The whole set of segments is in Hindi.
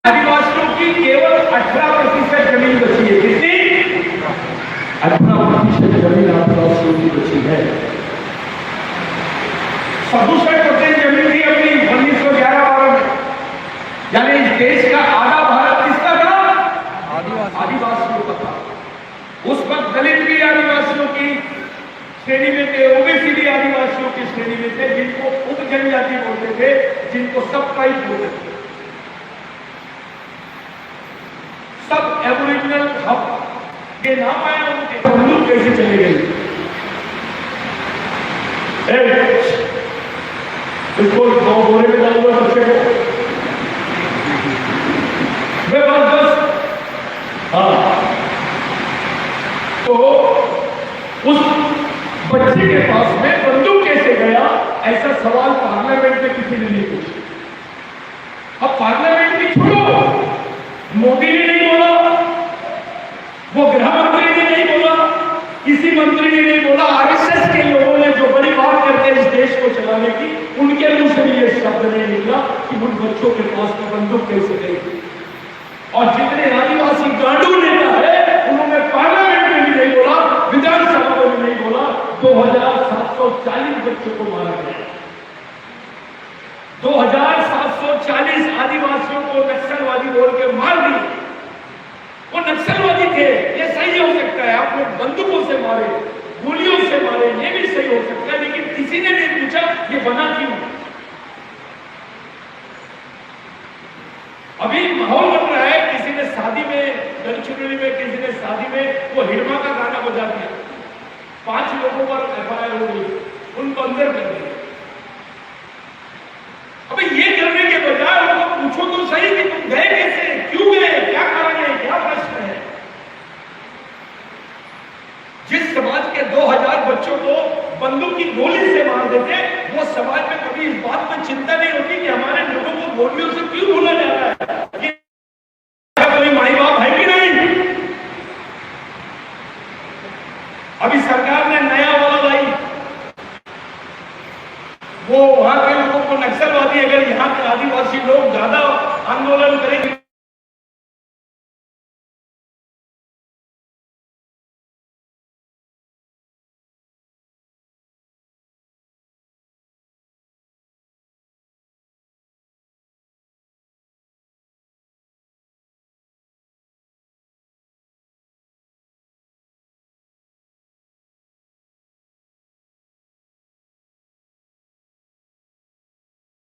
आदिवासियों की केवल 18% जमीन बची है। कितनी? 18% जमीन आदिवासियों की बची है। 67% जमीन थी अपनी 1911-12 में, यानी इस देश का आधा भारत किसका था? आदिवासियों का था। उस वक्त दलित भी आदिवासियों की श्रेणी में थे, ओबीसी भी आदिवासियों की श्रेणी में थे, जिनको उप जनजाति बोलते थे, जिनको सब ट्राइब बोलते थे। सब एबोरिजिनल हक के नाम आया उनके, हम लोग कैसे चले गए? इसको 9 बोरे में डाल दो बच्चे को, हाँ। तो उस बच्चे के पास में बंदूक कैसे गया, ऐसा सवाल पार्लियामेंट में किसी ने नहीं पूछा। अब पार्लियामेंट भी छोड़ो, मोदी ने नहीं बोला, वो गृह मंत्री ने नहीं बोला, किसी मंत्री ने नहीं बोला, आरएसएस के लोगों ने जो बड़ी बात करते हैं इस देश को चलाने की, उनके मुंह से भी ये शब्द नहीं निकला कि उन बच्चों के पास में बंदूक कैसे गई। और जितने आदिवासी गांडू नेता है उन्होंने पार्लियामेंट में भी नहीं बोला, विधानसभा में भी नहीं बोला। 2740 बच्चों को मारा गया। 2740 आदिवासियों को नक्सलवादी बोल के मार दिए। वो नक्सलवादी थे, ये सही हो सकता है, आप लोग बंदूकों से मारे, गोलियों से मारे, ये भी सही हो सकता है, लेकिन किसी ने नहीं पूछा ये बना क्यों। अभी माहौल बन रहा है, किसी ने शादी में, गढ़चिरौली में किसी ने शादी में वो हिरमा का गाना बजा दिया, 5 लोगों पर एफआईआर हो गई, उनको अंदर कर दिया। अबे ये करने के बजाय उनको पूछो तो सही कि तुम गए कैसे, क्यों गए, क्या कारण है, क्या प्रश्न है। जिस समाज के 2000 बच्चों को बंदूक की गोली से मार देते, वो समाज में कभी इस बात में चिंता नहीं होती कि हमारे लोगों को गोलियों से क्यों भूला जा रहा है। ये कोई माई बाप है कि नहीं? अभी सरकार ने नया वाला लाई, वो वहां के लोगों को नक्सलवादी, अगर यहाँ के आदिवासी लोग ज्यादा आंदोलन करेंगे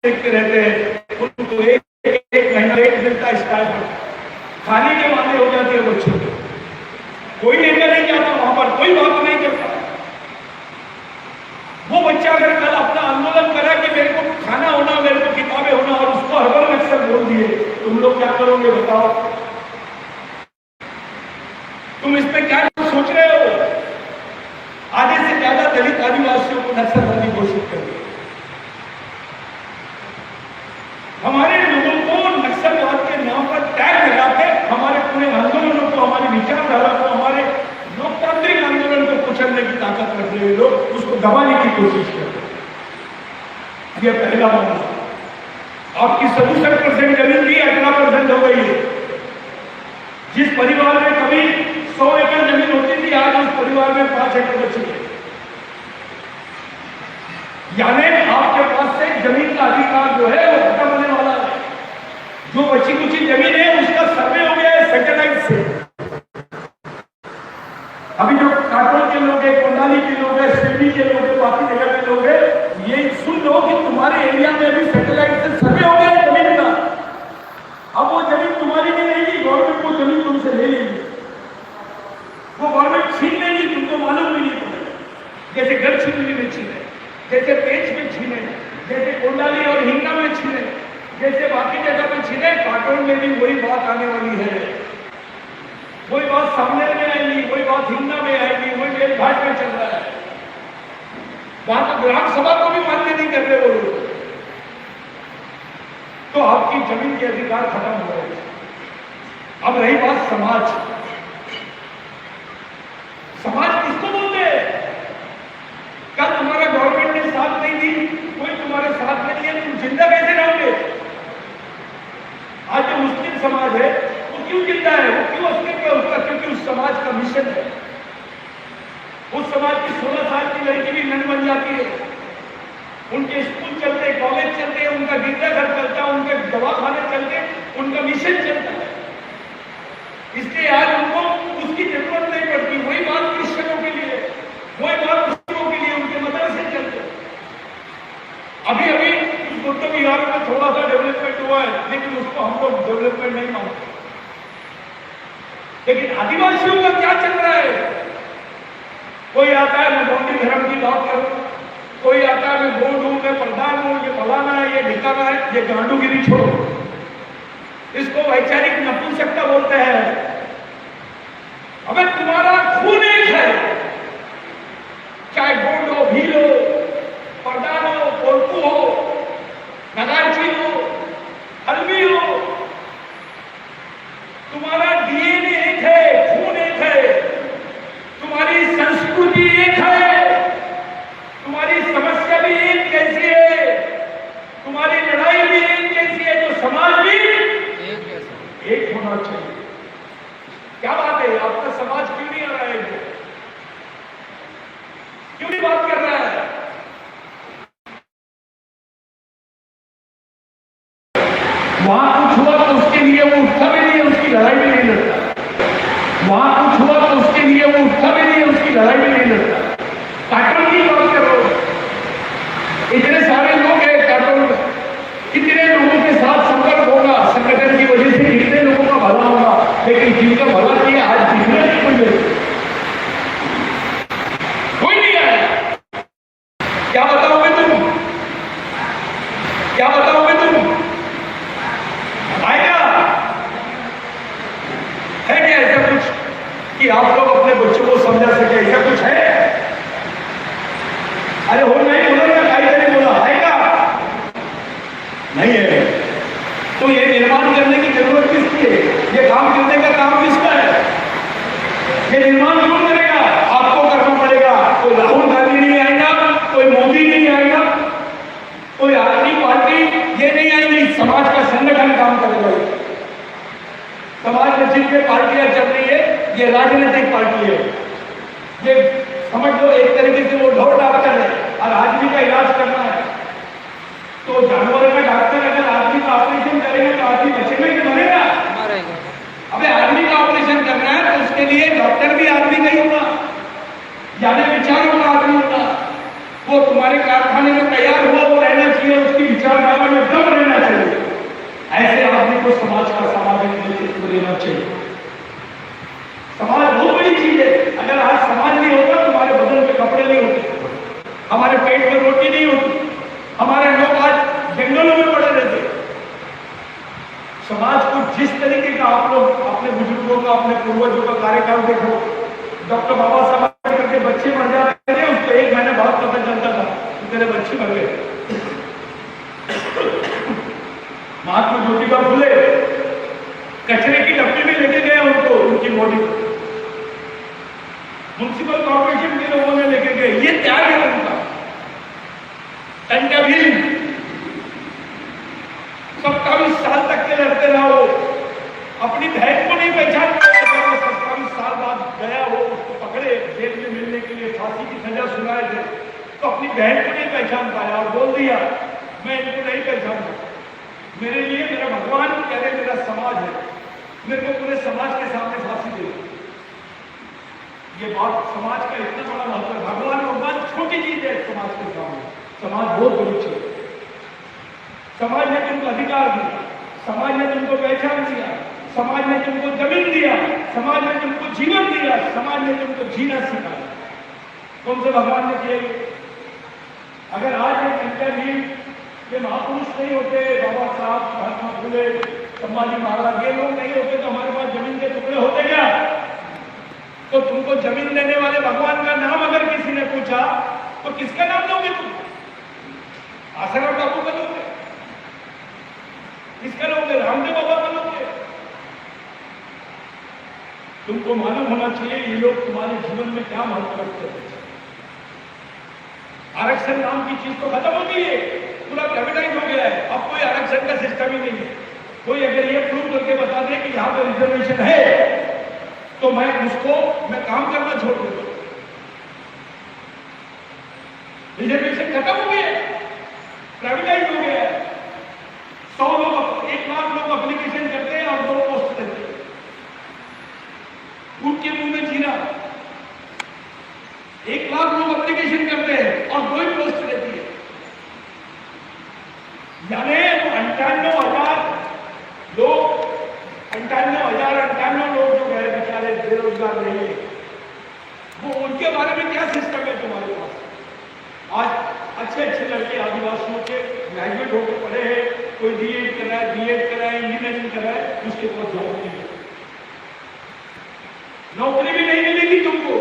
देखते रहते हैं, उनको एक महीना रेट मिलता है, स्टाइल खाने के वाले हो जाते हैं बच्चों को। कोई नेता नहीं जाता वहां पर, कोई बात नहीं करता। वो बच्चा अगर कल अपना आंदोलन करा कि मेरे को खाना होना, मेरे को किताबें होना, और उसको हर नक्सल बोल दिए, तुम लोग क्या करोगे बताओ? तुम इस पे क्या सोच रहे हो? आधे से ज्यादा दलित आदिवासियों को नक्सलवादी घोषित कर दिया। हमारे लोगों को नक्सलवाद के नाम पर टैग लगा के हमारे पूरे आंदोलनों को, हमारी विचारधारा को, हमारे लोकतांत्रिक आंदोलन को कुचलने की ताकत रखने वाले लोग उसको दबाने की कोशिश कर रहे हैं। यह पहला मामला। आपकी 67% जमीन की 18% हो गई है। जिस परिवार में कभी 100 एकड़ जमीन होती थी, आज उस परिवार में 5 एकड़ बची है। यानी आपके पास से जमीन का अधिकार जो है वो खत्म होने वाला है। जो बची कुची जमीन है उसका सर्वे हो गया है सैटेलाइट से। अभी जो काटोल के लोग हैं, कोंडाली के लोग हैं, सिवनी के लोग हैं, बाकी जगह के लोग हैं, ये सुन लो कि तुम्हारे एरिया में भी सैटेलाइट से सर्वे हो गया है जमीन का। अब वो जमीन तुम्हारी नहीं रहेगी, गवर्नमेंट वो जमीन तुमसे ले लेगी। वो गवर्नमेंट छीन लेगी, तुमको मालूम भी नहीं पड़ेगा। जैसे गढ़चिरौली में छीने, जैसे पेच में छीने, जैसे कोंडाली और हिंगा में छीने, जैसे बाकी जगह पे छीने, काटोल में भी वही बात आने वाली है। वही बात सामने में आएगी, वही बात हिंगा में आएगी, वही मेल घाट में चल रहा है। वहां तो ग्राम सभा को भी मान्य नहीं कर रहे वो लोग। तो आपकी जमीन के अधिकार खत्म हो गए। अब रही बात समाज। समाज किसको बोलते हैं? कल तुम्हारा गवर्नमेंट ने साथ नहीं दी, कोई तुम्हारे साथ नहीं है, तुम जिंदा कैसे रहोगे? आज जो मुस्लिम समाज है वो क्यों जिंदा है, वो क्यों अस्तित्व है उसका? क्योंकि उस समाज का मिशन है। उस समाज की 16 साल की लड़की भी नन बन जाती है, उनके स्कूल चलते, कॉलेज चलते, उनका गिरजाघर चलता, उनके दवाखाने चलते, उनका मिशन चलता है। इसलिए आज उनको उसकी जरूरत नहीं पड़ती। वही बात क्रिश्चियनों के लिए, वही बात मुस्लिमों के लिए, उनके मदरसे चलते। अभी अभी उस बुद्ध विहार में थोड़ा सा डेवलपमेंट हुआ है, लेकिन उसको हम लोग डेवलपमेंट नहीं मानते। लेकिन आदिवासियों का क्या चल रहा है? कोई आता है मैं गौंडी धर्म की बात करूं, कोई आता है मैं गोंड हूं, मैं प्रधान हूं, ये फलाना है, ये ढिकाना है। ये गांडूगिरी छोड़ो, इसको वैचारिक नपुंसकता बोलते हैं। अबे तुम्हारा खून एक है, चाहे गोंड हो, भील हो, प्रधान हो, कोल्पू हो, नगाची हो, हल्बी हो, तुम्हारा डीएनए एक है, खून एक है, तुम्हारी संस्कृति एक है, तुम्हारी समस्या भी एक जैसी है, तुम्हारी लड़ाई भी एक जैसी है, तो समाज भी एक होना चाहिए। क्या बात है, आपका समाज क्यों नहीं आ रहा है? क्यों नहीं बात कर रहा है? वहां कुछ हुआ तो उसके लिए वो उठता भी नहीं है, उसकी लड़ाई भी नहीं लड़ता। वहां कुछ हुआ तो उसके लिए वो उठता भी नहीं है, उसकी लड़ाई भी नहीं लड़ता। काटोल की बात करो, इतने सारे लोग हैं काटोल में, कितने लोगों के साथ संपर्क होगा, संगठन की वजह से कितने लोगों का भला होगा, लेकिन जिनका भला किया आज दिखने नहीं कोई नहीं आया। क्या बताओगे तुम? क्या बताओगे तुम? आएगा है क्या ऐसा कुछ कि आप लोग अपने बच्चों को समझा सके? ऐसा कुछ है? अरे हो नहीं बोला ना, कायदे बोला आएगा नहीं है। तो ये निर्माण करने की जरूरत किसकी है? ये काम करने का काम किसका है? ये निर्माण कौन करेगा? आपको करना पड़ेगा। कोई राहुल गांधी नहीं आएगा, कोई मोदी नहीं आएगा, कोई आदमी पार्टी ये नहीं आएगी, समाज का संगठन काम करेगा। समाज में जितने पार्टियां चल रही है ये राजनीतिक पार्टी है। ये समझ लो एक तरीके से वो ढोर डॉक्टर है और आदमी का इलाज करना है। तो जानवर का डॉक्टर अगर आदमी का ऑपरेशन करेगा तो आदमी बचेगा कि मरेगा? अबे आदमी का ऑपरेशन करना है तो उसके लिए डॉक्टर भी आदमी नहीं होगा, यानी विचारों का आदमी होगा। वो तुम्हारे कारखाने में तैयार हुआ वो रहना चाहिए, उसकी विचारधारा में दम रहना चाहिए। ऐसे आदमी को समाज का सामाजिक नेतृत्व देना चाहिए। समाज बहुत बड़ी चीज है। अगर आज समाज नहीं होता तो हमारे बदन पे कपड़े नहीं होते, हमारे पेट में रोटी नहीं होती, हमारे लोग आज जंगलों में पड़े रहते। समाज को जिस तरीके का आप लोग अपने बुजुर्गों का, अपने पूर्वजों का कार्यकाल देखो, डॉक्टर बाबा साहब आंबेडकर के बच्चे मर जाते थे, उसको एक महीने बाद पता चलता था कि तेरे बच्चे मर गए। महात्मा ज्योतिबा फुले कचरे की डब्बी में लेके गए उनको, उनकी बॉडी म्युनिसिपल कॉर्पोरेशन के लोगों ने लेके गए। ये त्याग है उनका। भी 27 साल तक के लड़ते रहा वो, अपनी बहन को नहीं पहचान पाया। जब वो 27 साल बाद गया, वो उसको पकड़े जेल में मिलने के लिए, फांसी की सजा सुनाए थे, तो अपनी बहन को नहीं पहचान पाया और बोल दिया मैं इनको नहीं पहचानता। मेरे लिए मेरा भगवान कह रहे मेरा समाज है, मेरे को पूरे समाज के सामने फांसी दे। ये बात समाज का इतना बड़ा महत्व है। भगवान छोटी चीज है समाज के सामने, समाज बहुत बड़ी चीज है। समाज ने तुमको अधिकार दिया, समाज ने तुमको पहचान दिया, समाज ने तुमको जमीन दिया, समाज ने तुमको जीवन दिया, समाज ने तुमको जीना सिखाया। कौन से भगवान ने किया? अगर आज एक इंटरव्यू ये महापुरुष नहीं होते, बाबा साहब, महात्मा फुले, संभाजी महाराज, ये लोग नहीं होते तो हमारे पास जमीन के टुकड़े होते क्या? तो तुमको जमीन देने वाले भगवान का नाम अगर किसी ने पूछा तो किसका नाम दोगे तुम? आसाराम बाबू का लोगे? किसका लोगे? रामदेव बाबा का लोगे? तुमको मालूम होना चाहिए ये लोग तुम्हारे जीवन में क्या महत्व रखते हैं। आरक्षण नाम की चीज तो खत्म हो गई है, पूरा प्राइवेटाइज हो गया है। अब कोई आरक्षण का सिस्टम ही नहीं है। कोई अगर ये प्रूव करके बता दे कि यहाँ पे रिजर्वेशन है तो मैं काम करना छोड़ दूंगा। रिजर्वेशन खत्म हो गया, प्राइवेटाइज हो गया। 100 लोग 1 लाख लोग एप्लीकेशन करते हैं और 2 पोस्ट देते हैं। उनके मुंह में जीरा। 1 लाख लोग एप्लीकेशन करते हैं और 2 ही पोस्ट देती है। यानी 98,000 लोग 98 लोग जो गए बेचारे बेरोजगार रहे, वो उनके बारे में क्या सिस्टम है तुम्हारे पास? आज अच्छे लड़के आदिवासियों के ग्रेजुएट होकर पढ़े हैं, कोई बीएड कराए, इंजीनियरिंग कराए, उसके पास जॉब नहीं है, नौकरी भी नहीं मिलेगी तुमको,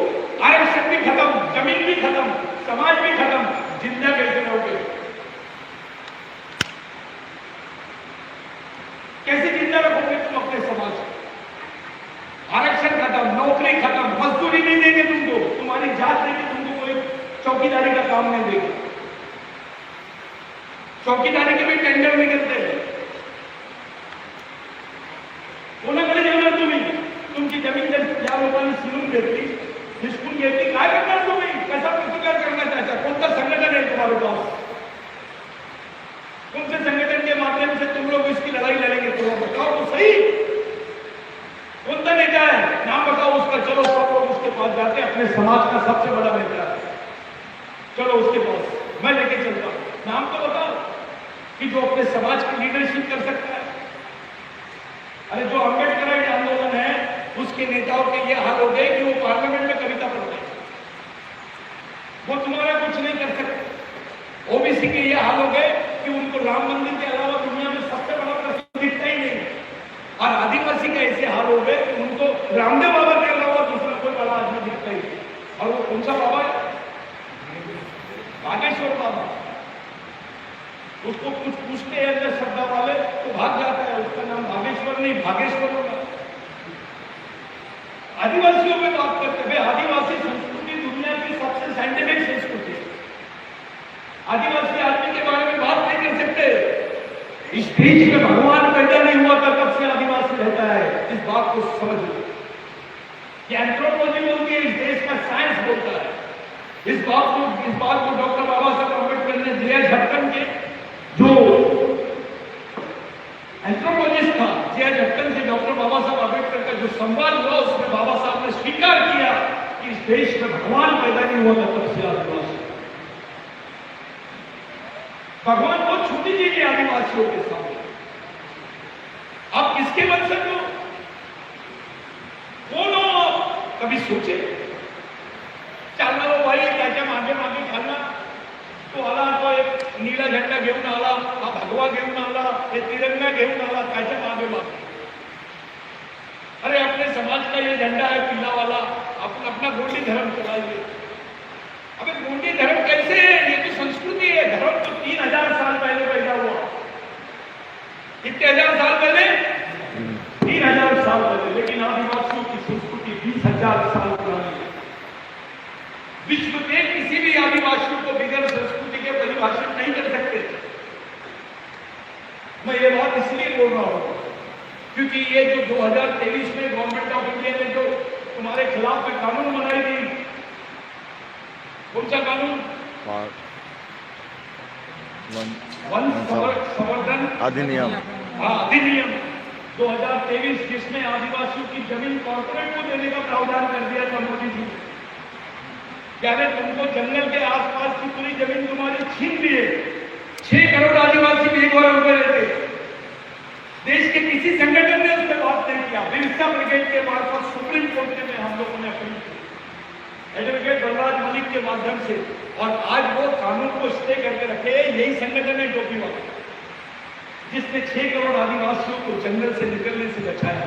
आरक्षण भी खत्म, जमीन भी खत्म, समाज भी खत्म, जिंदा कैसे रहोगे? कैसे जिंदा रखोगे तुम अपने समाज को? आरक्षण खत्म, नौकरी खत्म, मजदूरी नहीं देंगे तुमको, तुम्हारी जात देगी तुमको, कोई चौकीदारी का काम नहीं देगा। चौकीदारी के भी टेंडर निकलते हैं, कोणाकडे जेवणार तुम्ही? तुमची जमीन जर या लोकांनी सिरून घेतली, हिसकून घेतली, काय करणार तुम्ही? कसा प्रतिकार करणार त्याचा? कोणता संघटन है तुम्हारे पास? कौन से संगठन के माध्यम से तुम लोग इसकी लड़ाई लड़ेंगे? तुम बताओ तो सही, कौन सा नेता है? नाम बताओ उसका। चलो सब लोग उसके पास जाते हैं, अपने समाज का सबसे बड़ा नेता है, चलो उसके पास, मैं लेके चलता हूं। नाम तो बताओ कि जो अपने समाज की लीडरशिप कर सकता है। अरे जो अम्बेडकराइट आंदोलन है, उसके नेताओं के ये हाल हो गए कि वो पार्लियामेंट में कविता पढ़ते हैं, वो तुम्हारा कुछ नहीं कर सकते। ओबीसी के ये हाल हो गए कि उनको राम मंदिर के अलावा दुनिया में सबसे बड़ा प्रश्न दिखता ही नहीं, और आदिवासी के ऐसे हाल हो गए कि उनको रामदेव बाबा के अलावा दूसरा कोई बड़ा आदमी दिखता ही नहीं। और वो कौन सा बाबा है? बागेश्वर बाबा। उसको कुछ पूछते हैं अंदर श्रद्धा वाले तो भाग जाता है, उसका नाम बागेश्वर नहीं भागेश्वर होगा। आदिवासियों में बात करते हैं, आदिवासी संस्कृति दुनिया की सबसे साइंटिफिक संस्कृति है। आदिवासी आदमी के बारे में बात नहीं कर सकते। इस देश में भगवान पैदा नहीं हुआ था तब से आदिवासी रहता है, इस बात को समझ लो। एंथ्रोपोलॉजी बोलती है, इस देश का साइंस बोलता है। इस बात को डॉक्टर बाबा साहब अम्बेडकर ने जिया झटकन के, जो एंथ्रोपोलॉजिस्ट था, जिया झटकन से डॉक्टर बाबा साहब अम्बेडकर का जो संवाद हुआ, उसमें बाबा साहब ने स्वीकार किया कि इस देश में भगवान पैदा नहीं हुआ था तब से आदिवासी। भगवान को छू दीजिए आदिवासियों के सामने। आप किसके वंशज हो? कौन हो आप? कभी सोचे? चालना भाई त्याच्या मागे मागे खाल्ला तो आला, तो एक नीला झंडा घेऊन आला, हा भगवा घेऊन आला, हे तिरंगा घेऊन आला, त्याच्या मागे मागे। अरे अपने समाज का ये झंडा है पीला वाला, अपन अपना गोंडी धर्म चलाइए। अबे गोंडी धर्म कैसे है? ये तो संस्कृति है। धर्म तो 3000 साल पहले पैदा हुआ। कितने हजार साल पहले? 3000 साल पहले। लेकिन आदिवासियों की संस्कृति 20,000 साल पुरानी है। विश्व के किसी भी आदिवासियों को बिगड़ संस्कृति के परिभाषित नहीं कर सकते। मैं ये बात इसलिए बोल रहा हूं क्योंकि ये जो 2023 में गवर्नमेंट ऑफ इंडिया ने जो तुम्हारे खिलाफ में कानून बनाई थी, कौन सा कानून? वन संवर्धन अधिनियम। हाँ, अधिनियम 2023, जिसमें आदिवासियों की जमीन कॉर्पोरेट को देने का प्रावधान कर दिया था मोदी जी। यानी तुमको जंगल के आसपास की पूरी जमीन तुम्हारी छीन ली है। 6 करोड़ आदिवासी बेघर हो गए थे। देश के किसी संगठन ने उस पर बात नहीं किया। बिरसा ब्रिगेड के मार्फत सुप्रीम कोर्ट में हम लोगों ने अपील की, एडवोकेट बलराज मलिक के माध्यम से, और आज वो कानून को स्टे करके रखे। यही संगठन है टोपी वाला, जिसने 6 करोड़ आदिवासियों को जंगल से निकलने से बचाया,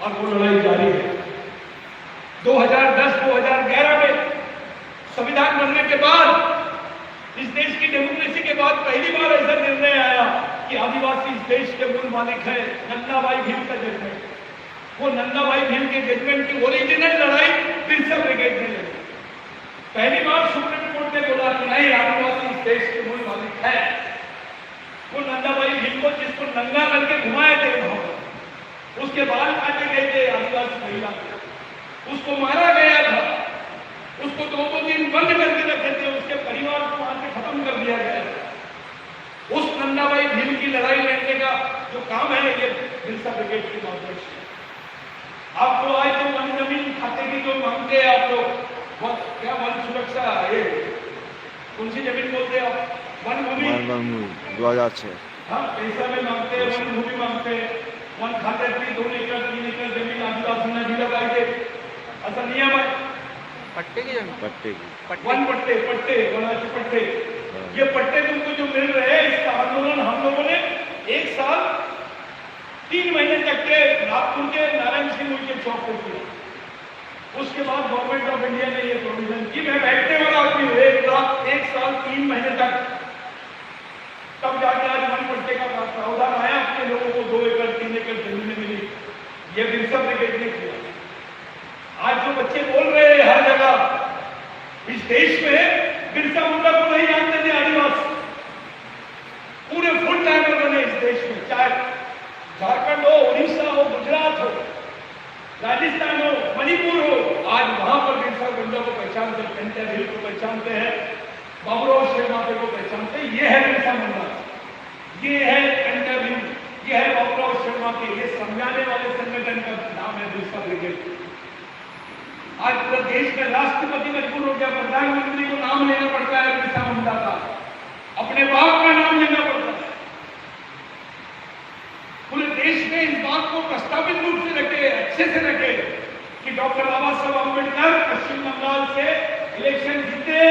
और वो लड़ाई जारी है। 2010-2011 में संविधान बनने के बाद, इस देश की डेमोक्रेसी के बाद पहली बार ऐसा निर्णय आया कि आदिवासी इस देश के मूल मालिक है। नंदाबाई भील का जजमेंट, वो नंदाबाई भील के जजमेंट की ओरिजिनल लड़ाई बिरसा ब्रिगेड ने लड़ी। पहली बार सुप्रीम कोर्ट ने बोला कि नहीं, आदिवासी इस देश के मूल मालिक है। वो नंदाबाई भील जिसको नंगा करके घुमाए थे वहां पर, उसके बाल काटे गए थे आदिवासी महिला, उसको मारा गया था, उसको 2-2 दिन बंद करके रखे थे, उसके परिवार को वहां से खत्म कर दिया गया। उस नंदाबाई भील की लड़ाई लड़ने का जो काम है ये बिरसा ब्रिगेड के माध्यम से। आप लोग आज तो वन जमीन खाते की जो मांगते हैं आप लोग, क्या वन सुरक्षा, ये कौन सी जमीन बोलते हैं आप? वन भूमि 2006। हाँ, पैसा में मांगते हैं, वन भूमि मांगते हैं, वन खाते 2 एकड़ 3 एकड़ जमीन आदिवासी दिला पाहिजे ऐसा नियम है। पट्टे की जमीन, पट्टे की, वन पट्टे वनाचे पट्टे, ये पट्टे तुमको जो मिल रहे हैं, इसका आंदोलन हम लोगों ने 1 साल 3 महीने तक के नागपुर के नारायण सिंह उनके चौक पर किया। उसके बाद गवर्नमेंट ऑफ इंडिया ने ये प्रोविजन की, मैं बैठने वाला आदमी हूँ 1 साल 3 महीने तक, तब जाके आज वन पट्टे का प्रावधान आया, अपने लोगों को 2 एकड़ 3 एकड़ जमीन मिली। ये बिरसा ब्रिगेड ने किया। आज जो बच्चे बोल रहे हैं हर जगह इस देश में, बिरसा मुंडा को नहीं जानते थे आदिवासी, पूरे फुल टाइमर बने इस देश में, चाहे झारखंड हो, उड़ीसा हो, गुजरात हो, राजस्थान हो, मणिपुर हो, आज वहां पर बिरसा मुंडा को पहचानते हैं, पेंटर हिल को पहचानते हैं, बाबूराव शेरमाते को पहचानते हैं। ये है बिरसा मुंडा, ये है पेंटर हिल, ये है बाबूराव शेरमाते, ये समझाने वाले संगठन का नाम है बिरसा ब्रिगेड। आज पूरे देश में राष्ट्रपति मजबूर हो गया, प्रधानमंत्री को नाम लेना पड़ता है बिरसा मुंडा का, अपने बाप का नाम लेना पड़ता है। पूरे देश में इस बात को प्रस्तावित रूप से रखे, अच्छे से रखे कि डॉक्टर बाबा साहब अम्बेडकर पश्चिम बंगाल से इलेक्शन जीते,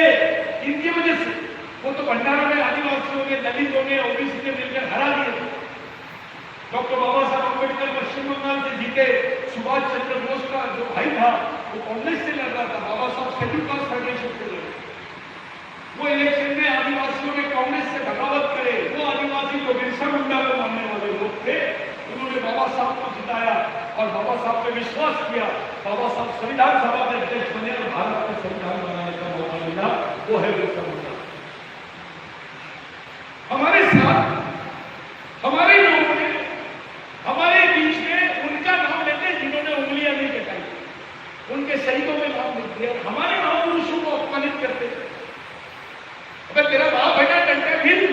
इनकी वजह से। वो तो भंडारा में आदिवासियों ने, दलितों ने, ओबीसी ने मिलकर हरा दिए। डॉक्टर बाबा साहब अम्बेडकर पश्चिम बंगाल से जीते, सुभाष चंद्र बोस का जो भाई था वो कांग्रेस से लड़ रहा था, बाबा साहब शेड्यूल कास्ट फेडरेशन से लड़े। वो इलेक्शन में आदिवासियों ने कांग्रेस से बगावत करे, वो आदिवासी जो बिरसा मुंडा को मानने वाले लोग थे, उन्होंने बाबा साहब को जिताया और बाबा साहब पे विश्वास किया। बाबा साहब संविधान सभा के अध्यक्ष बने और भारत का संविधान बनाने का मौका मिला, वो है बिरसा मुंडा। हमारे साथ हमारे लोगों ने, हमारे बीच में उनका नाम लेते जिन्होंने उंगलियां नहीं कटाई, उनके शहीदों में नाम लिख दिया, हमारे महापुरुषों को अपमानित करते। अगर तेरा बाप है ना टंटा भील,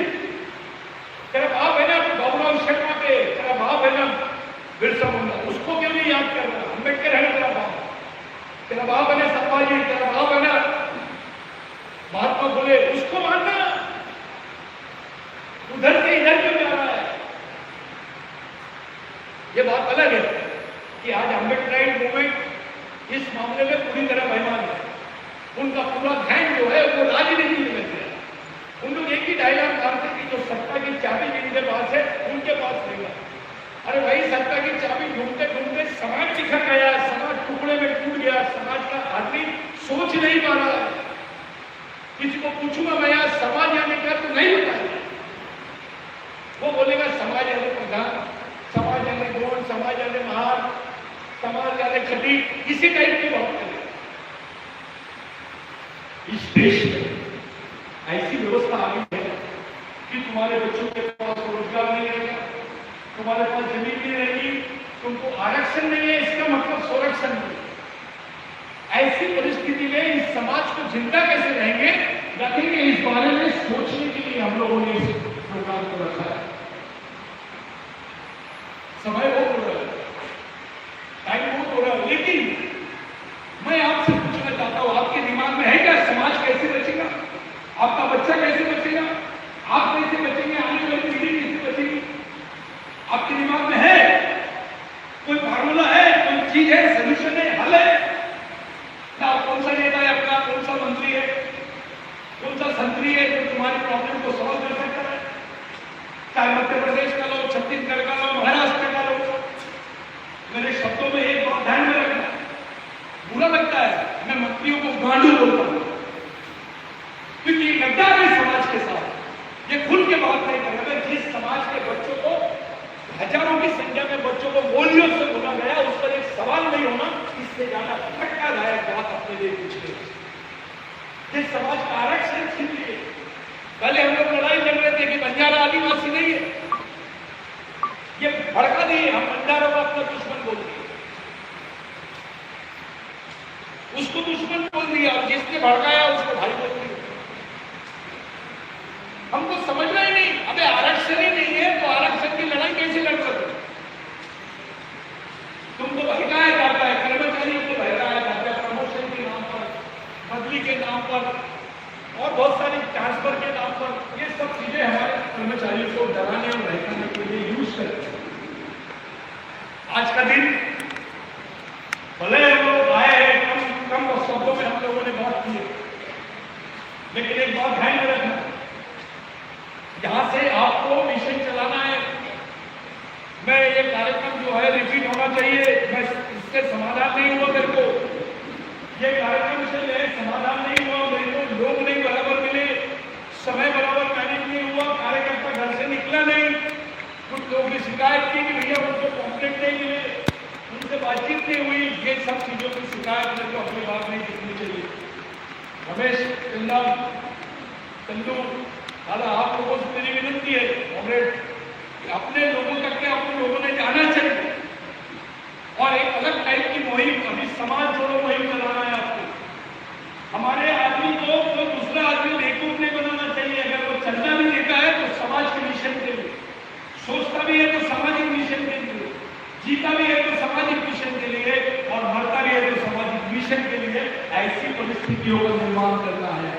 तेरा बाप है ना बाबूराव शेरमाते, तेरा बाप है ना बिरसा मुंडा, उसको क्यों नहीं याद कर रहा? अम्बेडकर है ना तेरा बाप, तेरा बाप है ना संभाजी, तेरा बाप है ना महात्मा फुले, उसको मानना। उधर से इधर क्यों जा रहा है? ये बात अलग है कि आज अम्बेडकराइट मूवमेंट इस मामले में पूरी तरह बेईमान है। उनका पूरा ध्यान जो है वो राजनीति में लग गया। उन लोग एक ही डायलॉग मारते कि जो सत्ता की चाबी जिनके पास है उनके पास नहीं है। अरे भाई, सत्ता की चाबी ढूंढते ढूंढते समाज बिखर गया, समाज टुकड़े में टूट गया, समाज का आदमी सोच नहीं पा रहा है। किसी को पूछूंगा मैं यहाँ समाज यानी क्या, तो नहीं बताएगा। वो बोलेगा समाज यानी प्रधान, समाज यानी गौण, समाज यानी महान, समाज यानी खटी, इसी टाइप की बात करें। इस देश में ऐसी व्यवस्था आ गई है कि तुम्हारे बच्चों के पास रोजगार नहीं रहेगा, तुम्हारे पास जमीन नहीं रहेगी, तुमको आरक्षण नहीं है, इसका मतलब संरक्षण नहीं। ऐसी परिस्थिति में इस समाज को जिंदा कैसे रखेंगे, इस बारे में सोचने के लिए हम लोगों ने इस प्रोग्राम को रखा है। समय बहुत हो रहा है, टाइम बहुत हो रहा है, लेकिन मैं आपसे पूछना चाहता हूं, आपके दिमाग में है क्या समाज कैसे बचेगा, आपका बच्चा कैसे बचेगा, आप कैसे बचेंगे, आने वाली पीढ़ी कैसे बचेगी? आपके दिमाग में है कोई फार्मूला है, कोई चीज है, सोल्यूशन है, हल है? ना कौन सा नेता है अपना, कौन सा मंत्री है, कौन सा संतरी है जो तुम्हारी प्रॉब्लम को सॉल्व कर सकता है? चाहे मध्य प्रदेश का लो, छत्तीसगढ़ का लो, महाराष्ट्र का लो। मेरे शब्दों में एक बात ध्यान में रखना, बुरा लगता है मैं मंत्रियों को गांडू बोलता हूं, क्योंकि गद्दार है समाज के साथ। ये खुल के बात नहीं कर रहे। जिस समाज के बच्चों को, हजारों की संख्या में बच्चों को गोलियों से बोला गया, उस पर एक सवाल नहीं होना, इससे ज्यादा धक्कादायक बात अपने लिए पूछ ले। जिस समाज का आरक्षण छीन लिए, पहले हम लोग लड़ाई लड़ रहे थे कि बंजारा आदिवासी नहीं है, भड़का दिए, हम बंजारों को अपना दुश्मन बोल दिए, उसको दुश्मन बोल दिया और जिसने भड़काया उसको भाई बोल दिया। हमको समझना ही नहीं, अबे आरक्षण ही नहीं है तो आरक्षण की लड़ाई कैसे लड़ सकते? तुमको बहकाया जाता है, कर्मचारियों को बहकाया जाता है प्रमोशन के नाम पर, बदली के नाम पर और बहुत सारी ट्रांसफर के नाम पर। ये सब चीजें हमारे कर्मचारियों को डराने और बहकाने के लिए यूज करते हैं। आज का दिन भले हम लोग आए हैं, कम शब्दों में हम लोगों ने बात की है, लेकिन एक बात ध्यान में रखना, यहां से आपको मिशन चलाना है। मैं ये कार्यक्रम जो है रिपीट होना चाहिए, मैं इससे समाधान नहीं हुआ मेरे को, ये कार्यक्रम से मेरे समाधान नहीं हुआ, मेरे को लोग नहीं बराबर मिले, समय बराबर मैनेज नहीं हुआ, कार्यकर्ता घर से निकला नहीं, कुछ लोगों की शिकायत की कि भैया उनको कॉम्प्लेट नहीं मिले, उनसे बातचीत नहीं हुई। ये सब चीजों की शिकायत मेरे को अपनी बात नहीं दिखनी चाहिए। रमेश चंदू दादा, आप लोगों से मेरी विनती है, कॉमरेड, अपने लोगों तक के अपने लोगों ने जाना चाहिए और एक अलग टाइप की मुहिम, अभी समाज जोड़ो मुहिम चलाना है आपको। हमारे आदमी को तो दूसरा आदमी बेवकूफ नहीं बनाना चाहिए। अगर वो चलना भी देता है तो समाज के मिशन के लिए, सोचता भी है तो सामाजिक मिशन के लिए, जीता भी है तो सामाजिक मिशन के लिए और मरता भी है तो सामाजिक मिशन के लिए। ऐसी परिस्थितियों का निर्माण करना है,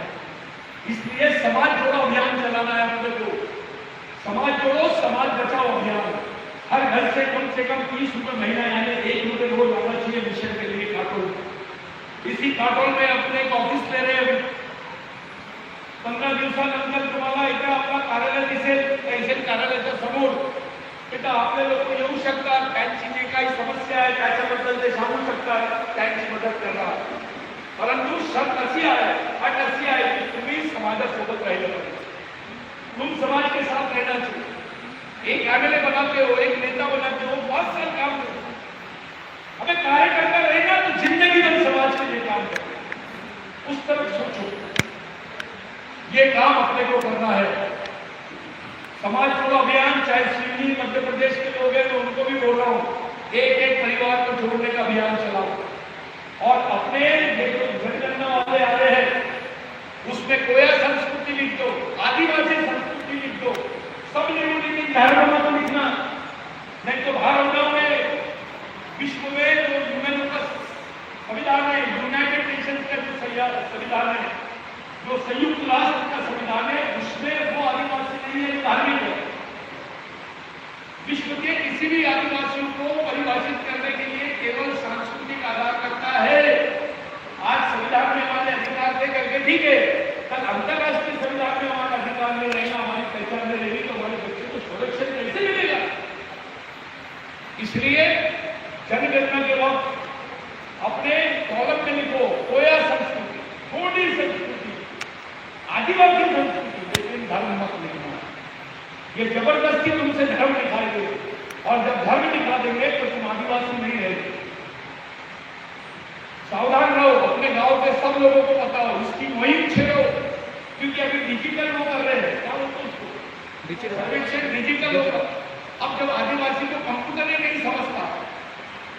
इसलिए समाज जोड़ो अभियान चलाना है अपने को। समाज जोड़ो समाज बचाओ अभियान, हर घर से कम 30 रुपए महीना यानी 1 रुपए रोज आना चाहिए मिशन के लिए काटोल। इसी काटोल में अपने एक ऑफिस ले रहे हैं, 15 दिवसानंतर तुम्हाला इथं आपला कार्यालय दिसेल, तहसील कार्यालयाच्या समोर तिथं आपले लोक येऊ शकतात, त्यांची जी काही समस्या आहे त्याच्याबद्दल ते सांगू शकतात, त्यांची मदत करणार। परंतु शर्त अशी आहे, अट अशी आहे की तुम्ही समाजासोबत राहिलं पाहिजे, तुम समाज के साथ रहना चाहिए। एक एमएलए बनाते हो, एक नेता बनाते हो, बहुत सारे काम करते हो, हमें कार्यकर्ता रहेगा तो जिंदगी भर समाज के लिए काम करेगा, उस तरफ सोचो। ये काम अपने को करना है। समाज जोड़ो अभियान, चाहे सिवनी मध्य प्रदेश के लोग हैं तो उनको भी बोल रहा हूँ, एक परिवार को जोड़ने का अभियान चलाओ और अपने ये जो जनगणना वाले आ रहे हैं उसमें कोया संस्कृति लिख दो, आदिवासी संस्कृति लिख दो, सब लेकिन धर्म मत लिखना, नहीं तो भारत में विश्व में जो यूएन का संविधान है, यूनाइटेड नेशंस का जो संविधान है, जो संयुक्त राष्ट्र का संविधान है, उसमें वो आदिवासी नहीं है, धार्मिक है। विश्व के किसी भी आदिवासियों को परिभाषित करने के लिए केवल सांस्कृतिक आधार करता है। आज संविधान में हमारे अधिकार दे करके ठीक है, कल अंतरराष्ट्रीय संविधान में हमारा अधिकार नहीं रहेगा, हमारी पहचान नहीं रहेगी तो हमारे बच्चे को संरक्षण कैसे मिलेगा? इसलिए जनगणना के वक्त अपने कॉलम में लिखो कोया संस्कृति, कोडी संस्कृति, आदिवासी संस्कृति, लेकिन धर्म मत लिखना। ये जबरदस्ती तुमसे धर्म दिखाएंगे और जब धर्म दिखा देंगे तो तुम आदिवासी नहीं रहेंगे। सावधान रहो, अपने गांव के सब लोगों को बताओ, इसकी मुहिम छेड़ो, क्योंकि अभी डिजिटल वो कर रहे हैं, क्या बोलते हैं उसको, डिजिटल होगा। अब जब आदिवासी को कंप्यूटर ही नहीं समझता,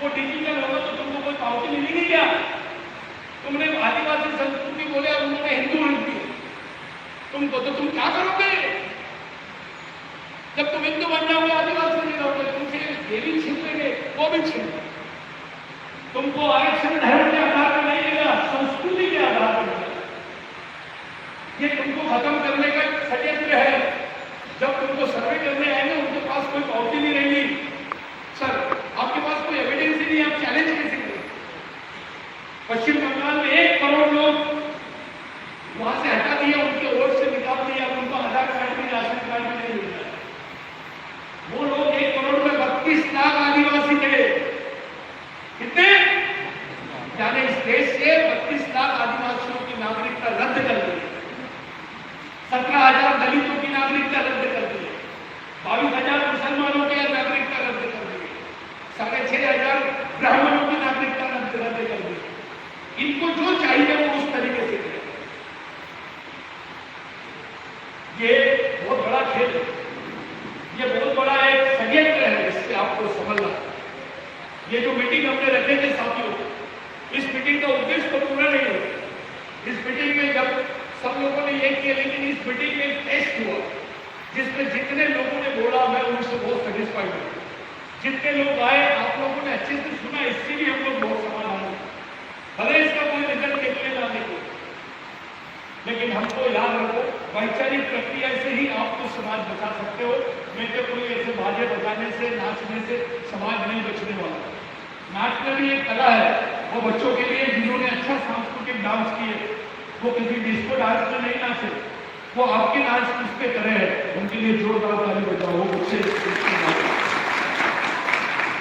वो डिजिटल होगा तो तुमको कोई पावती मिलेगी क्या? तुमने आदिवासी संस्कृति बोले और उन्होंने हिंदू लिख दी, तुमको तो तुम क्या करोगे? जब तुम हिंदू बन जाओगे आदिवासी नहीं रहोगे, तुमसे ये भी छीन लेंगे, वो भी छीन लेंगे। तुमको आरक्षण धर्म के आधार पर नहीं मिलेगा, संस्कृति के आधार पर मिलेगा। ये तुमको खत्म करने का षड्यंत्र है। जब तुमको सर्वे करने आएंगे उनके पास कोई पावती नहीं रहेगी, सर आपके पास कोई एविडेंस ही नहीं, आप चैलेंज कैसे करेंगे? पश्चिम बंगाल में 1 करोड़ लोग वहां से हटा दिया, उनके वोट से निकाल दिया, उनको आधार कार्ड भी राशन कार्ड भी नहीं मिलता। वो लोग 1 करोड़ में 32 लाख आदिवासी थे। कितने? यानी इस देश से 32 लाख आदिवासियों की नागरिकता रद्द कर दी, 17,000 दलितों की नागरिकता रद्द कर दी, 22,000 मुसलमानों की नागरिकता रद्द कर दी, 6,500 ब्राह्मणों की नागरिकता रद्द कर दी। इनको जो चाहिए वो उस तरीके से करें। ये बहुत बड़ा खेल है, ये बहुत बड़ा एक षड्यंत्र है, इससे आप मीटिंग हमने रखे थे साथियों, इस मीटिंग का उद्देश्य तो पूरा नहीं हुआ। इस मीटिंग में जब सब लोगों ने ये किया, लेकिन इस मीटिंग में एक टेस्ट हुआ जिसमें जितने लोगों ने बोला मैं उनसे बहुत सेटिस्फाइड हूँ। जितने लोग आए आप लोगों ने अच्छे से सुना, इससे भी हम लोग बहुत समाधान हुए। भले इसका कोई रिजल्ट निकले ना निकले, लेकिन हमको याद रखो वैचारिक प्रक्रिया से ही आप तो समाज बचा सकते हो। नहीं तो कोई ऐसे बाजे बजाने से नाचने से समाज नहीं बचने वाला। नाचना भी एक कला है, वो बच्चों के लिए जिन्होंने अच्छा सांस्कृतिक डांस किए, वो किसी डिस्को डांस में नहीं नाचे, वो आपके नाच किस पे करे हैं, उनके लिए जोरदार ताली बजाओ। वो बच्चे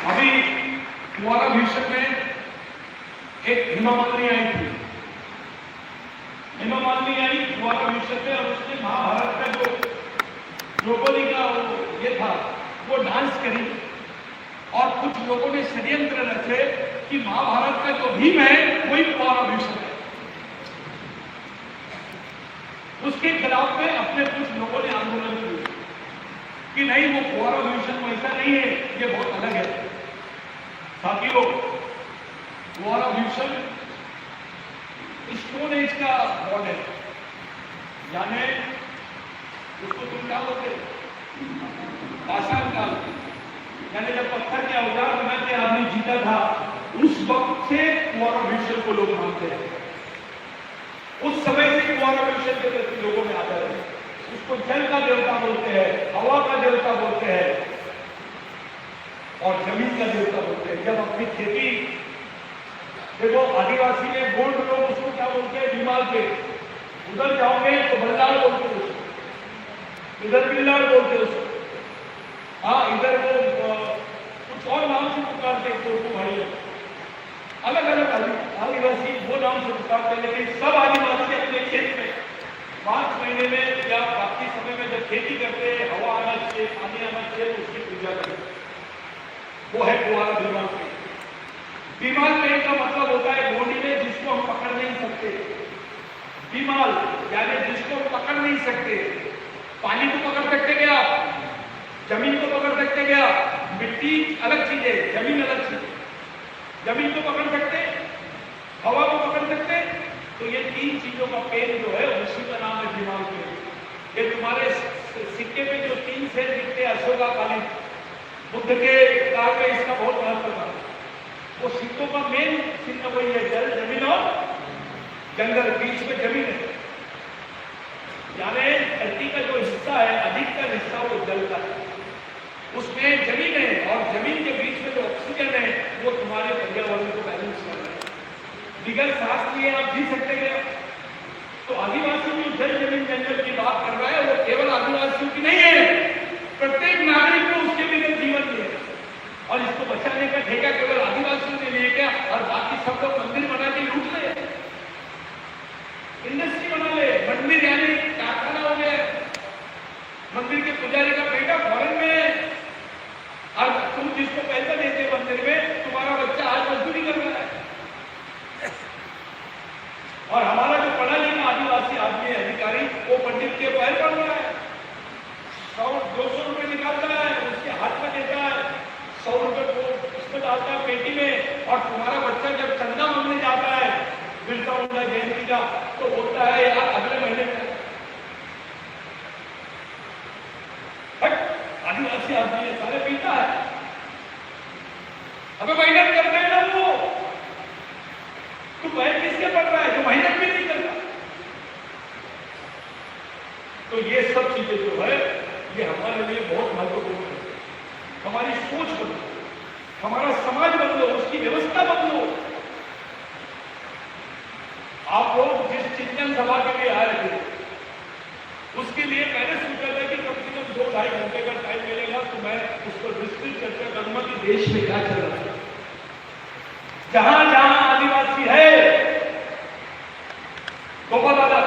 अभी कुंवारा भीषण में एक हेमा मालिनी आई थी, हेमा मालिनी आई कुंवारा भीषण में, और उसने महाभारत का जो द्रौपदी का ये था वो डांस करी। और कुछ लोगों ने षड्यंत्र रचे कि महाभारत का जो भीम है वही कुंवारा भीषण है। उसके खिलाफ में अपने कुछ लोगों ने आंदोलन किया कि नहीं, वो कुंवारा भीषण वैसा नहीं है, ये बहुत अलग है। साथियों, कुंवारा भीषण स्टोन एज का गॉड है, यानी उसको तुम क्या बोलते, पाषाण काल, यानी जब पत्थर के औजार बना के आदमी जीता था, उस वक्त से कुंवारा भीषण को लोग मानते हैं। उस समय से कुंवारा भीषण के प्रति लोगों में आदर है। उसको जल का देवता बोलते हैं, हवा का देवता बोलते हैं और जमीन का देवता बोलते हैं। जब अपनी खेती देखो, आदिवासी में गोंड लोग उसको क्या बोलते हैं, भीमाल पे उधर जाओगे तो बल्लाल बोलते हैं उसको, इधर बिल्लाल बोलते हैं उसको। हाँ, इधर वो कुछ और नाम से पुकारते हैं, तो भाई अलग अलग आदिवासी वो नाम से पुकारते हैं। लेकिन सब आदिवासी अपने क्षेत्र में मार्च महीने में या बाकी समय में जब खेती करते हैं, हवा आना चाहिए, पानी आना चाहिए, तो उसकी पूजा करते हैं। वो है कुंवारा भीमाल पे। भीमाल पे का मतलब होता है गोंडी में जिसको हम पकड़ नहीं सकते। भीमाल यानी जिसको हम पकड़ नहीं सकते। पानी को पकड़ सकते क्या? जमीन को पकड़ सकते क्या? मिट्टी अलग चीज है, जमीन अलग चीज है। जमीन को पकड़ सकते, हवा को पकड़ सकते, तो ये तीन चीजों का पेड़ जो है उसी का नाम है भीमाल पेड़। ये तुम्हारे सिक्के पे जो तीन सेर दिखते हैं अशोकाकालीन बुद्ध के काल में, इसका बहुत महत्व था। वो सिक्कों का मेन चिन्ह वही है, जल, जमीन और जंगल, बीच में जमीन है। यानी धरती का जो हिस्सा है, अधिकतर हिस्सा वो जल का है, उसमें जमीन है, और जमीन के बीच में जो ऑक्सीजन है वो तुम्हारे पर्यावरण को बैलेंस कर रहा है। बिगैर सांस लिए आप जी सकते हैं। तो आदिवासी जो जल, जमीन, जंगल की बात कर रहा है वो केवल आदिवासियों की नहीं है, प्रत्येक नागरिक को उसके बिना जीवन है। और इसको बचाने का ठेका केवल आदिवासियों ने लिए क्या, और बाकी सब लोग मंदिर बना के लूट ले, इंडस्ट्री बना ले। मंदिर यानी कारखाना हो गया, मंदिर के पुजारी का बेटा फॉरेन में है, और तुम जिसको पैसा देते मंदिर में, तुम्हारा बच्चा आज मजदूरी कर रहा है। और हमारा जो पढ़ा लिखा आदिवासी आदमी है, अधिकारी, वो पंडित के पैर पड़ रहा है, 100-200 रुपए निकालता है, उसके हाथ में देता है, 100 रुपए को उसमें डालता है पेटी में। और तुम्हारा बच्चा जब चंदा मांगने जाता है बिरसा मुंडा जयंती का, तो बोलता है यार अगले महीने में। आदिवासी आदमी है, सारे पीता है, हमें मेहनत करते हैं ना वो। तो पैर किसके पड़ रहा है जो मेहनत भी नहीं करता? तो ये सब चीजें जो है ये हमारे लिए बहुत महत्वपूर्ण है। हमारी सोच बदलो, हमारा समाज बदलो, उसकी व्यवस्था बदलो। आप लोग जिस चिंतन सभा के लिए आए थे, उसके लिए मैंने सोचा था कि कम से कम 2-2.5 घंटे का टाइम मिलेगा, तो मैं उस पर विस्तृत चर्चा करूंगा कि देश में क्या चल रहा है। जहां जहां आदिवासी है, गोपाल दादा,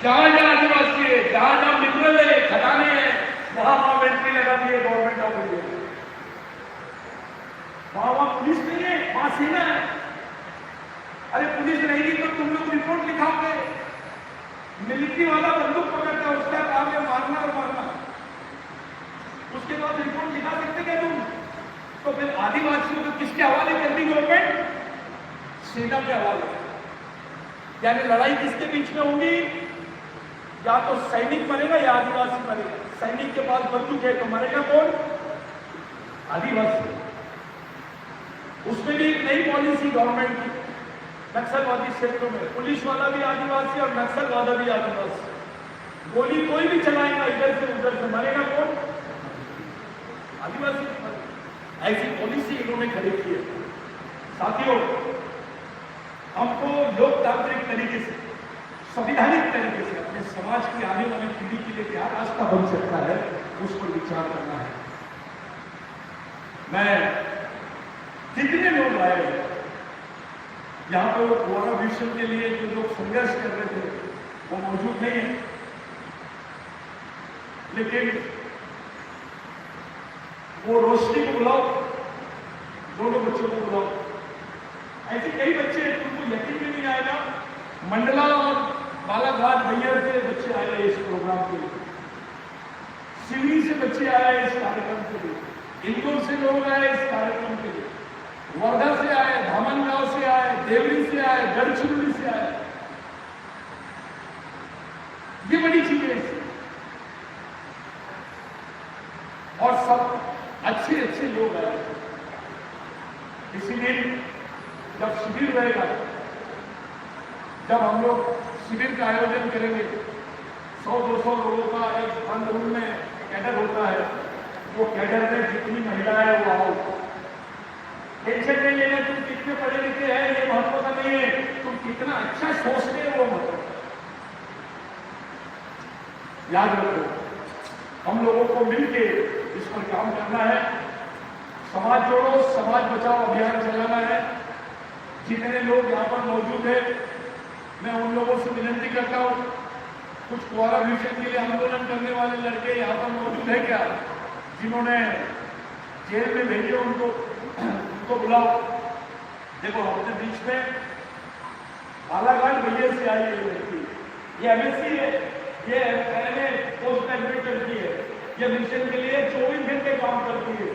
जहां जहां आदिवासी है, जहां जहां मिनरल है, खदाने हैं, वहां एंट्री लगा दी है गवर्नमेंट ऑफ इंडिया। वहां पुलिस नहीं है, वहां सेना है। अरे पुलिस रहेगी तो तुम लोग रिपोर्ट लिखाओगे। मिलिट्री वाला बंदूक पकड़ता है, उसका काम है मारना और मारना। उसके बाद रिपोर्ट लिखा सकते क्या तुम? तो फिर आदिवासियों को किसके हवाले कर दी गवर्नमेंट? सेना के हवाले। यानी लड़ाई किसके बीच में होगी? या तो सैनिक मरेगा या आदिवासी मरेगा। सैनिक के पास बंदूक है तो मरेगा कौन? आदिवासी। उसमें भी एक नई पॉलिसी गवर्नमेंट की, नक्सलवादी क्षेत्रों में पुलिस वाला भी आदिवासी और नक्सलवादा भी आदिवासी। गोली कोई भी चलाएगा इधर से उधर से, मरेगा कौन? आदिवासी। ऐसी पॉलिसी इन्होंने खड़ी की है। साथियों, हमको लोकतांत्रिक तरीके से, संवैधानिक तरीके से अपने समाज की आने वाली पीढ़ी के लिए क्या रास्ता बन सकता है, उस पर विचार करना है। मैं जितने लोग आए यहाँ पर कोरोना विषय के लिए जो लोग संघर्ष कर रहे थे वो मौजूद नहीं है, लेकिन वो रोशनी को बुलाओ, दोनों बच्चों को बुलाओ। ऐसे कई बच्चे हैं, तुमको यकीन भी नहीं आएगा, मंडला और बालाघाट भैया से बच्चे आए हैं इस प्रोग्राम के लिए, सिवनी से बच्चे आए हैं इस कार्यक्रम के लिए, इंदौर से लोग आए इस कार्यक्रम के लिए, वर्धा से आए, धामनगांव से आए, देवरी से आए, गढ़चिरौली से आए। ये बड़ी चीज है। और सब अच्छे अच्छे लोग आए। इसीलिए जब शिविर रहेगा, जब हम लोग शिविर का आयोजन करेंगे, 100-200 लोगों का एक बंद रूम में कैडर होता है, वो कैडर में जितनी महिला है वो आओ। टेंशन नहीं लेना तुम कितने पढ़े लिखे हैं, ये महत्व का नहीं है, तुम कितना अच्छा सोचते हो वो महत्व। याद रखो, हम लोगों को मिलकर इस पर काम करना है। समाज जोड़ो, समाज बचाओ अभियान चलाना है। जितने लोग यहाँ पर मौजूद हैं, मैं उन लोगों से विनती करता हूँ, कुछ कोरा विषय के लिए आंदोलन करने वाले लड़के यहाँ पर मौजूद है क्या, जिन्होंने जेल में भेजे, उनको बुलाओ। देखो, अपने बीच में बालाघाट भैया से आई है लड़की, ये एमएससी है, ये एमए पोस्ट ग्रेजुएट करती है, ये मिशन के लिए 24 घंटे काम करती है।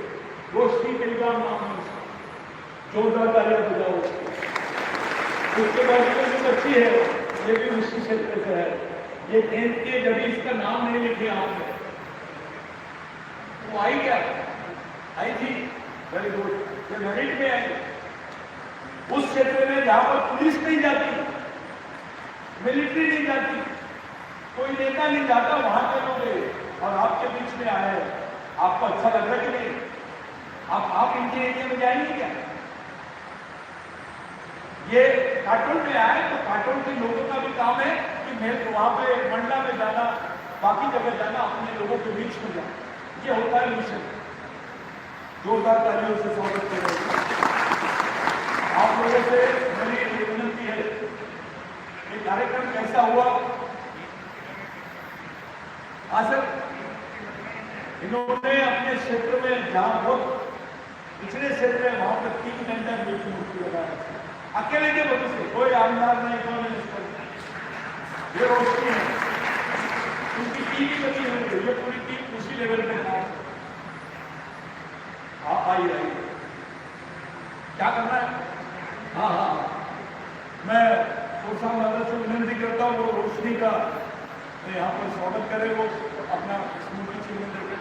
रोशनी टेलीग्राम नाम है उसका, जोरदार तालियां बजाओ। उसके बाद जो बच्ची है, ये भी उसी क्षेत्र से है। ये 10th के जब इसका नाम नहीं लिखे आपने, वो आई क्या? आई थी, वेरी गुड, ये मेरिट में आई। उस क्षेत्र में जहां पर पुलिस नहीं जाती, मिलिट्री नहीं जाती, कोई नेता नहीं जाता, वहां के लोग गए और आपके बीच में आए। आपको अच्छा लग रहा है कि नहीं? आप इनके एरिया में जाएंगे क्या? ये काटोल में आए तो काटोल के लोगों का भी काम है कि मैं वहां पे मंडला में जाना, बाकी जगह जाना, अपने लोगों के बीच में जाना। ये होता है मिशन। जोरदार तालियों से स्वागत करें। आप लोगों से मेरी विनती है, ये कार्यक्रम कैसा हुआ? सर, इन्होंने अपने क्षेत्र में जहां बहुत पिछले क्षेत्र है वहां पर 3 घंटा मीटिंग मूर्ति लगाया, अकेले के वजह से, कोई आमदार नहीं, कोई मिनिस्टर नहीं। ये रोशनी है, उनकी टीम ही बनी हुई है, ये पूरी टीम उसी लेवल पे है। आई रही क्या करना है? हाँ, मैं प्रोत्साहन वाला से विनती करता हूँ, वो रोशनी का यहाँ पर स्वागत करें, वो अपना स्मृति चिन्ह देकर।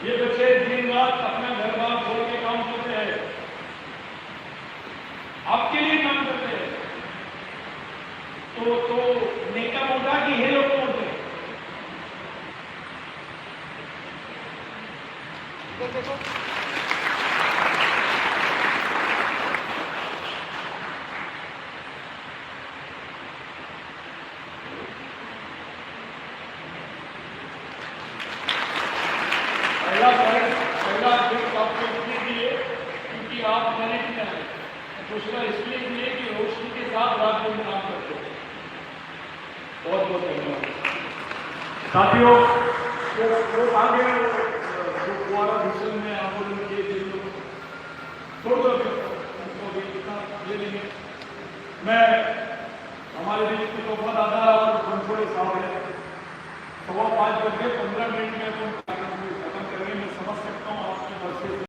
ये बच्चे दिन रात अपना घर बार छोड़ के काम करते हैं, आपके लिए काम करते हैं। तो नेता मोटा कि ये लोग मोटे? देखो पहला गिफ्ट आपको इसलिए दिए क्योंकि आप मेरिट में आए, दूसरा इसलिए दिए कि रोशनी के साथ रात में काम करते हैं। बहुत बहुत धन्यवाद साथियों। लोग आगे